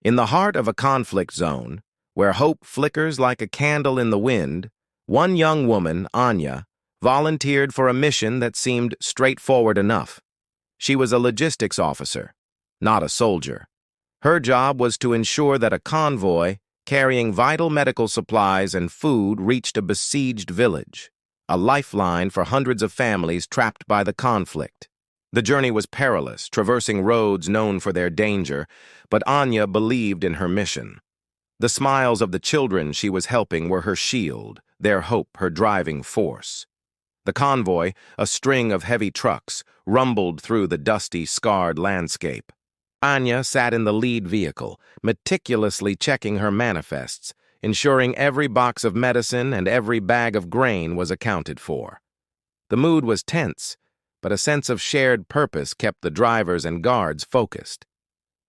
In the heart of a conflict zone, where hope flickers like a candle in the wind, one young woman, Anya, volunteered for a mission that seemed straightforward enough. She was a logistics officer, not a soldier. Her job was to ensure that a convoy carrying vital medical supplies and food reached a besieged village, a lifeline for hundreds of families trapped by the conflict. The journey was perilous, traversing roads known for their danger, but Anya believed in her mission. The smiles of the children she was helping were her shield, their hope her driving force. The convoy, a string of heavy trucks, rumbled through the dusty, scarred landscape. Anya sat in the lead vehicle, meticulously checking her manifests, ensuring every box of medicine and every bag of grain was accounted for. The mood was tense, but a sense of shared purpose kept the drivers and guards focused.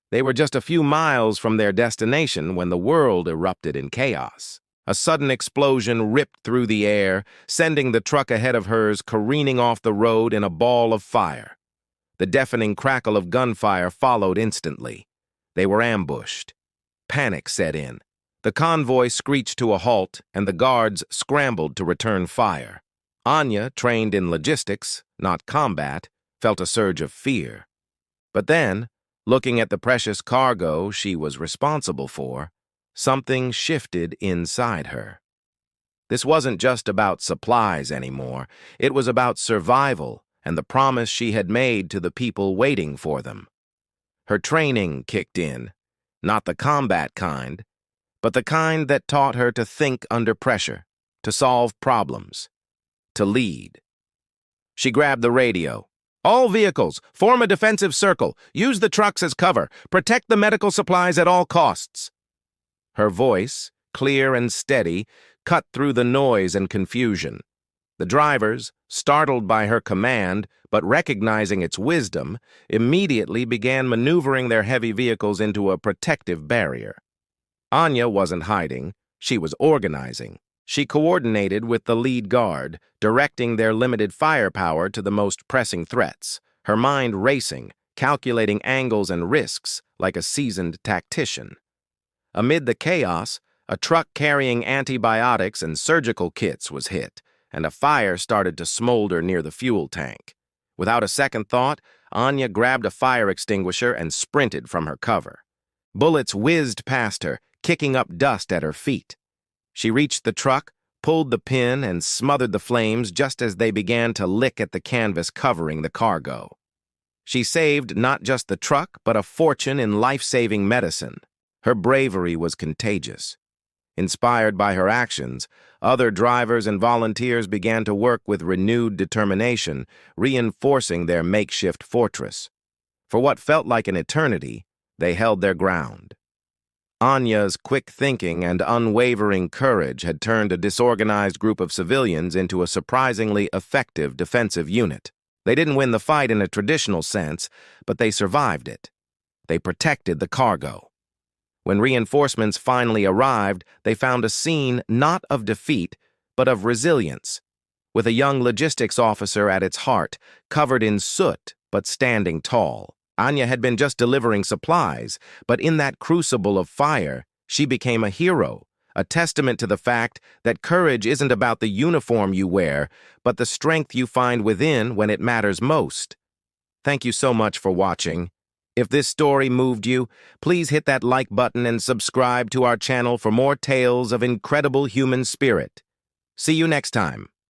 They were just a few miles from their destination when the world erupted in chaos. A sudden explosion ripped through the air, sending the truck ahead of hers careening off the road in a ball of fire. The deafening crackle of gunfire followed instantly. They were ambushed. Panic set in. The convoy screeched to a halt, and the guards scrambled to return fire. Anya, trained in logistics, not combat, felt a surge of fear. But then, looking at the precious cargo she was responsible for, something shifted inside her. This wasn't just about supplies anymore. It was about survival and the promise she had made to the people waiting for them. Her training kicked in, not the combat kind, but the kind that taught her to think under pressure, to solve problems, to lead. She grabbed the radio. "All vehicles, form a defensive circle. Use the trucks as cover. Protect the medical supplies at all costs." Her voice, clear and steady, cut through the noise and confusion. The drivers, startled by her command, but recognizing its wisdom, immediately began maneuvering their heavy vehicles into a protective barrier. Anya wasn't hiding, she was organizing. She coordinated with the lead guard, directing their limited firepower to the most pressing threats, her mind racing, calculating angles and risks like a seasoned tactician. Amid the chaos, a truck carrying antibiotics and surgical kits was hit, and a fire started to smolder near the fuel tank. Without a second thought, Anya grabbed a fire extinguisher and sprinted from her cover. Bullets whizzed past her, kicking up dust at her feet. She reached the truck, pulled the pin, and smothered the flames just as they began to lick at the canvas covering the cargo. She saved not just the truck, but a fortune in life-saving medicine. Her bravery was contagious. Inspired by her actions, other drivers and volunteers began to work with renewed determination, reinforcing their makeshift fortress. For what felt like an eternity, they held their ground. Anya's quick thinking and unwavering courage had turned a disorganized group of civilians into a surprisingly effective defensive unit. They didn't win the fight in a traditional sense, but they survived it. They protected the cargo. When reinforcements finally arrived, they found a scene not of defeat, but of resilience, with a young logistics officer at its heart, covered in soot but standing tall. Anya had been just delivering supplies, but in that crucible of fire, she became a hero, a testament to the fact that courage isn't about the uniform you wear, but the strength you find within when it matters most. Thank you so much for watching. If this story moved you, please hit that like button and subscribe to our channel for more tales of incredible human spirit. See you next time.